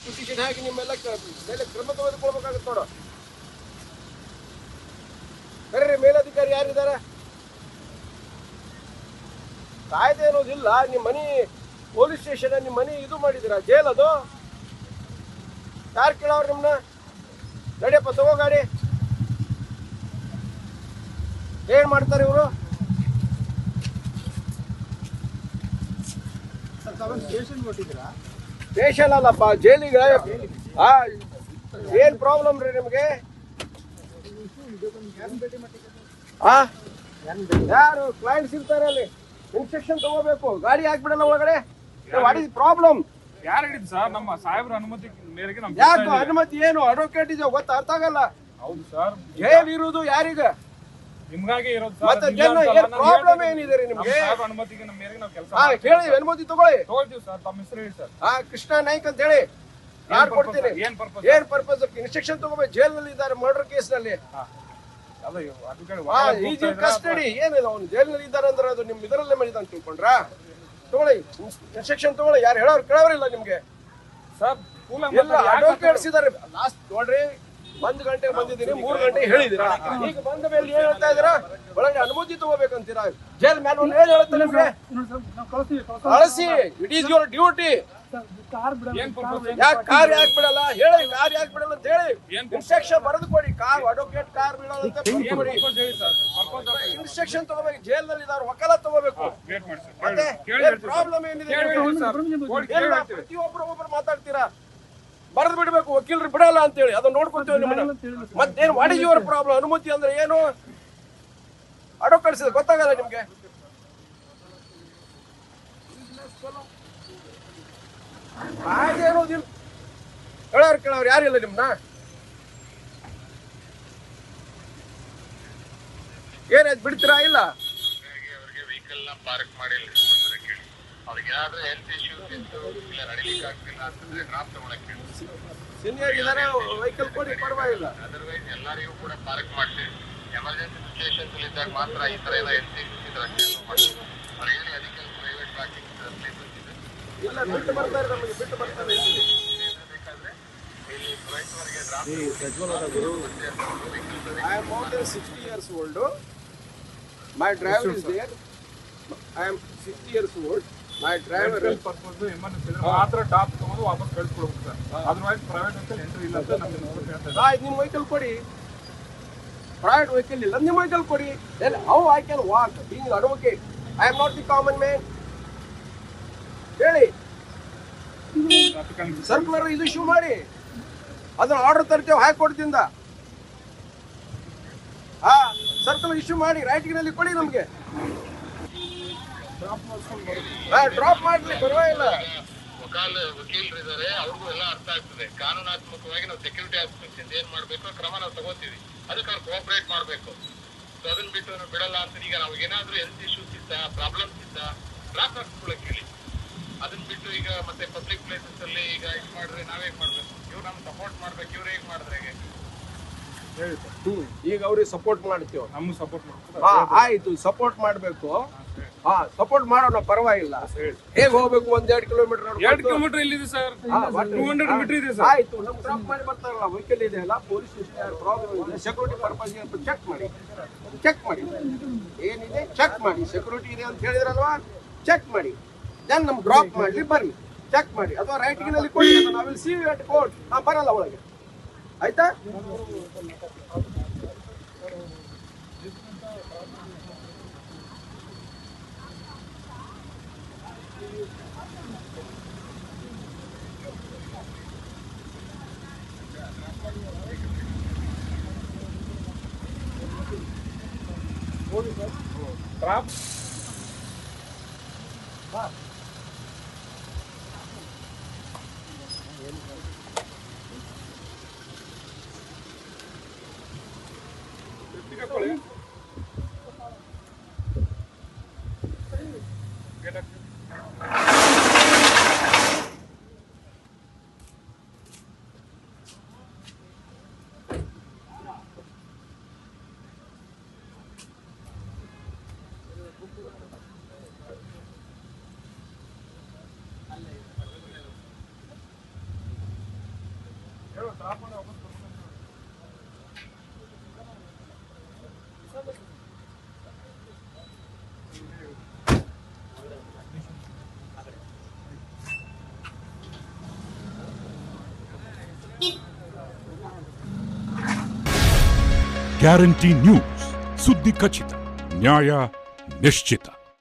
Petition ಹಾಕಿ ನಿಮ್ಮೆಲ್ಲ ಮೇಲೆ ಕ್ರಮ ತೆಗೆದುಕೊಳ್ಬೇಕಾಗತ್ತೆ ನೋಡು. ಬೇರೆ ಮೇಲಧಿಕಾರಿ ಯಾರಿದ್ದಾರೆ? ಕಾಯ್ದೆ ಅನ್ನೋದಿಲ್ಲ. ನಿಮ್ಮ ಮನಿ ಪೊಲೀಸ್ ಸ್ಟೇಷನ್, ನಿಮ್ಮ ಮನಿ ಇದು ಮಾಡಿದ್ದೀರಾ, ಜೈಲ್ ಅದು. ಯಾರು ಕೇಳವ್ರು ನಿಮ್ನ? ನಡಿಯಪ್ಪ ತಗೋ ಗಾಡಿ. ಏನ್ ಮಾಡ್ತಾರೆ ಇವರು? ಸ್ಟೇಷನ್ ಅಲ್ಲಪ್ಪ, ಜೈಲಿಗೆ. ಏನ್ ಪ್ರಾಬ್ಲಮ್ ರೀ ನಿಮ್ಗೆ? ಯಾರು ಕ್ಲೈಂಟ್ಸ್ ಇರ್ತಾರೆ ಅಲ್ಲಿ, ಇನ್ಸ್ಟ್ರಕ್ಷನ್ ತಗೋಬೇಕು. ಗಾಡಿ ಹಾಕ್ಬಿಡಲ್ಲ ಒಳಗಡೆ. What is problem? ಯಾರು ಹೇಳಿದ್ ಸರ್? ನಮ್ಮ ಸಾಹೇಬ್ರ ಅನುಮತಿ ಮೇರೆಗೆ ನಮ್ಗೆ ಯಾಕೆ ಅನುಮತಿ? ಏನು ಅಡ್ವೊಕೇಟ್ ಇದೆ ಗೊತ್ತಾ? ಅರ್ಥ ಆಗಲ್ಲ. ಹೌದು ಸರ್, ಜೈಲ್ ಇರುವುದು ಯಾರೀಗ? ನಿಮ್ಗಾಗಿ ಇರೋದು ಮತ್ತೆ ಪ್ರಾಬ್ಲಮ್ ಏನಿದೆ ರೀ ನಿಮ್ಗೆ? ಅನುಮತಿಗೆ ನಮ್ಮ ಮೇರೆಗೆ ನಾವು ಕೆಲಸ ಹೇಳಿ, ಅನುಮತಿ ತಗೊಳ್ಳಿ. ತಗೊಳ್ತೀವಿ ಸರ್. ತಮ್ಮ ಹೆಸರು ಹೇಳಿ ಸರ್. ಕೃಷ್ಣ ನಾಯ್ಕ್ ಅಂತ ಹೇಳಿ ಯಾರು ಕೊಡ್ತೀನಿ. ಏನ್ ಪರ್ಪಸ್? ಇನ್ಸ್ಟ್ರಕ್ಷನ್ ತಗೋಬೇಕು. ಜೈಲ್ ನಲ್ಲಿ ಇದ್ದಾರೆ, ಮರ್ಡರ್ ಕೇಸ್ ನಲ್ಲಿ. ಈಜಿ ಕಸ್ಟಡಿ ಏನಿದೆ? ಅವನು ಜೈಲ್ ನಲ್ಲಿ ಇದ್ದಾರೆ ಅಂದ್ರೆ ಅದು ನಿಮ್ ಇದರಲ್ಲೇ ಮಾಡಿದ ಅಂತ ತಿಳ್ಕೊಂಡ್ರ? ತಗೊಳ್ಳಿ, ಇನ್ಸ್ಟ್ರಕ್ಷನ್ ತಗೊಳ್ಳಿ. ಯಾರು ಹೇಳೋರು ಕೇಳೋರಿಲ್ಲ ನಿಮ್ಗೆ ಸರ್. ಎಲ್ಲ ಅಡ್ವೊಕೇಟ್ಸ್ ಇದಾರೆ. ಲಾಸ್ಟ್ ನೋಡ್ರಿ, 1 ಗಂಟೆಗೆ ಬಂದಿದ್ದೀನಿ, 3 ಗಂಟೆಗೆ ಹೇಳಿದಿರಾ. ಈಗ ಬಂದ ಮೇಲೆ ಏನ್ ಹೇಳ್ತಾ ಇದೀರಾ? ಒಳಗೆ ಅನುಮತಿ ತಗೋಬೇಕಂತೀರಾ? ಜೈಲ್ ಮ್ಯಾನ್ ಏನ್ ಹೇಳುತ್ತೆ ನಿಮ್ಗೆ? ಕಳಿಸಿ, ಇಟ್ ಈಸ್ ಯುವರ್ ಡ್ಯೂಟಿ. ಯಾಕೆ ಕಾರ್ ಯಾಕೆ ಬಿಡಲ್ಲ ಹೇಳಿ? ಕಾರ್ ಯಾಕೆ ಬಿಡಲ್ಲ ಅಂತ ಹೇಳಿ ಇನ್ಸ್ಟ್ರಕ್ಷನ್ ಬರೆದು ಕೊಡಿ. ಕಾರ್ ಅಡ್ವೊಕೇಟ್ ಕಾರ್ ಬಿಡಲ್ಲ ಅಂತ ಇನ್ಸ್ಟ್ರಕ್ಷನ್ ತಗೋಬೇಕು. ಜೈಲ್ ನಲ್ಲಿ ಇದಾರೆ, ವಕಾಲತ್ ತಗೋಬೇಕು. ಮತ್ತೆ ಪ್ರಾಬ್ಲಮ್ ಏನಿದೆ? ಪ್ರತಿಯೊಬ್ಬರು ಮಾತಾಡ್ತೀರಾ, ಬರೆದು ಬಿಡ್ಬೇಕು. ವಕೀಲರು ಬಿಡಲ್ಲ ಅಂತ ಹೇಳಿ ಅದನ್ನ ನೋಡ್ಕೊತೀವಿ ನಿಮ್ಮನ್ನ. ಮತ್ತೇನು ವಾಟ್ ಇಸ್ ಯುವರ್ ಪ್ರಾಬ್ಲಮ್? ಅನುಮತಿ ಅಂದ್ರೆ ಏನು? ಅಡ್ವೊಕೇಟ್ಸ್ ಗೊತ್ತಾಗಲ್ಲ ನಿಮ್ಗೆ? ಹಾಗೆ ಇರೋದಿಲ್ಲ. ಕೇಳೋರು ಯಾರಿಲ್ಲ ನಿಮ್ನ? ಏನಾಯ್ತು, ಬಿಡ್ತೀರಾ ಇಲ್ಲ? ಪಾರ್ಕ್ ಮಾಡಿ ಅವ್ರಿಗೆ ಏನಾದ್ರೂ ಹೆಲ್ತ್ ಇಶ್ಯೂಸ್ ಇತ್ತು, ಇಲ್ಲ ನಡಿಲಿಕ್ಕೆ ಆಗ್ತಿಲ್ಲ ಅಂತಂದ್ರೆ ಡ್ರಾಪ್ ತಗೊಳಕ್ಕೆ ಸೀನಿಯರ್ ಇದಾರೆ, ವೆಹಿಕಲ್ ಕೊಡಿ, ಪರವಾಗಿಲ್ಲ. ಅದರ್ವೈಸ್ ಎಲ್ಲರಿಗೂ ಕೂಡ ಪಾರ್ಕ್ ಮಾಡ್ತೀವಿ. ಎಮರ್ಜೆನ್ಸಿ ಸಿಚುವೇಶನ್ಸ್ ಇದ್ದಾಗ ಮಾತ್ರ ಈ ತರ ಎಲ್ಲ ಹೆಲ್ತ್ ಇಶ್ಯೂಸ್ ಇದ್ರೆ ಅಷ್ಟೇ ಮಾಡ್ತೀವಿ. ಅವ್ರಿಗೆ ಹೇಳಿ ಅದಕ್ಕೆ ಪ್ರೈವೇಟ್ ಪಾರ್ಕಿಂಗ್ ಪ್ಲೇಸಸ್ ಇದೆ. ಇಲ್ಲ, ಬಿಟ್ಟು ಬರ್ತಾರೆ, ನಮಗೆ ಬಿಟ್ಟು ಬರ್ತಾರೆ. ಬೇಕಾದ್ರೆ ಇಲ್ಲಿ ಪ್ರೈವೇಟ್ವರೆಗೆ drop. I am more than 60 years old. My driver is there. I am 60 years old. My driver purpose emergency ಮಾತ್ರ ಟಾಪ್ ತಗೊಂಡು ವಾಪಸ್ ಕಳಿಸ್ಕೊಡ್ಬೇಕು sir. Otherwise private vehicle entry ಇಲ್ಲ ಅಂತ ನಮಗೆ ನೋಟಿಸ್ ಹೇಳ್ತಾರೆ. ನಿಮ್ಮ ವೆಹಿಕಲ್ ಕೊಡಿ. ಪ್ರೈವೇಟ್ ವೆಹಿಕಲ್ ಇಲ್ಲ, ನಿಮ್ಮ ವೆಹಿಕಲ್ ಕೊಡಿ. Then how I can walk being advocate? I am not the common man. ಹೇಳಿ, ಸರ್ಕ್ಯುಲರ್ ಇದು ಇಶ್ಯೂ ಮಾಡಿ, ಅದನ್ನ ಆರ್ಡರ್ ತರ್ತೇವೆ ಹೈಕೋರ್ಟ್ದಿಂದ. ಸರ್ಕ್ಯುಲರ್ ಇಶ್ಯೂ ಮಾಡಿ, ರೈಟಿಂಗ್ನಲ್ಲಿ ಕೊಡಿ ನಮಗೆ. ಡ್ರಾಪ್ ಮಾಡ್ಲಿ, ಪರವಾಗಿಲ್ಲ. ವಕೀಲರು ಇದಾರೆ, ಅವ್ರಿಗೂ ಎಲ್ಲ ಅರ್ಥ ಆಗ್ತದೆ. ಕಾನೂನಾತ್ಮಕವಾಗಿ ನಾವು ಸೆಕ್ಯೂರಿಟಿ ಆಸ್ಪೆಕ್ಟ್ಸ್ ಇಂದ ಏನ್ ಮಾಡ್ಬೇಕು ಕ್ರಮ ನಾವು ತಗೋತೀವಿ. ಅದಕ್ಕೆ ಅವ್ರು ಕೋಆಪರೇಟ್ ಮಾಡ್ಬೇಕು. ಸೊ ಅದನ್ನ ಬಿಟ್ಟು ನಾವು ಬಿಡಲ್ಲ ಅಂತ. ಈಗ ನಾವು ಏನಾದ್ರೂ ಹೆಲ್ತ್ ಇಶ್ಯೂಸ್ ಇದ್ದ, ಪ್ರಾಬ್ಲಮ್ಸ್ ಇದ್ದ ಡ್ರಾಪ್ ಹಾಕ್ಸ್ಕೊಳಕ್ ಹೇಳಿ. ಅದನ್ನ ಬಿಟ್ಟು ಈಗ ಮತ್ತೆ ಪಬ್ಲಿಕ್ ಪ್ಲೇಸಸ್ ಅಲ್ಲಿ ಈಗ ಇದು ಮಾಡಿದ್ರೆ ನಾವೇಗ್ ಮಾಡ್ಬೇಕು? ಇವ್ರು ನಮ್ಗೆ ಸಪೋರ್ಟ್ ಮಾಡ್ಬೇಕು. ಇವ್ರು ಹೇಗ್ ಮಾಡಿದ್ರೆ ಹೇಗೆ? ಈಗ ಅವ್ರಿಗೆ ಸಪೋರ್ಟ್ ಮಾಡ್ತೀವಿ. ನಮ್ಗೆ ಸಪೋರ್ಟ್ ಮಾಡ್ತಾರೆ. ಆಯ್ತು, ಸಪೋರ್ಟ್ ಮಾಡ್ಬೇಕು. ಸಪೋರ್ಟ್ ಮಾಡೋಣ, ಪರವಾಗಿಲ್ಲ. ಹೇಗ್ ಹೋಗ್ಬೇಕು? 1-2 ಕಿಲೋಮೀಟರ್. 2 ಕಿಲೋಮೀಟರ್ ಎಲ್ಲಿದೆ ಸರ್? 200 ಮೀಟರ್ ಇದೆ ಸರ್. ಆಯ್ತು, ನಮ್ಗೆ ಡ್ರಾಪ್ ಮಾಡಿ ಬರ್ತಾರಲ್ಲ, ವೆಹಿಕಲ್ ಇದೆ ಅಲ್ಲ, ಪೊಲೀಸ್ ಸ್ಟೇಷನ್ ಪ್ರಾಬ್ಲಮ್ ಇದೆ, ಸೆಕ್ಯೂರಿಟಿ ಪರ್ಪಸ್ ಚೆಕ್ ಮಾಡಿ. ಏನಿದೆ ಚೆಕ್ ಮಾಡಿ. ಸೆಕ್ಯೂರಿಟಿ ಇದೆ ಅಂತ ಹೇಳಿದ್ರಲ್ವಾ, ಚೆಕ್ ಮಾಡಿ. ದೆನ್ ನಮ್ಗೆ ಡ್ರಾಪ್ ಮಾಡ್ಲಿ, ಬರ್ಲಿ, ಚೆಕ್ ಮಾಡಿ. ಅಥವಾ ರೈಟಿಂಗ್ ನಲ್ಲಿ ಕೊಡಿ, ನಾವಿಲ್ಲಿ ಸಿ ಅಟ್ ಕೋರ್ಟ್. ಬರಲ್ಲ ಒಳಗೆ, ಆಯ್ತಾ? ಡ್ರಾಪ್ ಡ್ರಾಪ್ ಮಾಡಿ ವಾಪಸ್ ಕೊಡ್ಬೇಕು. ಗ್ಯಾರಂಟಿ ನ್ಯೂಸ್, ಸುದ್ದಿ ಖಚಿತ, ನ್ಯಾಯ ನಿಶ್ಚಿತ.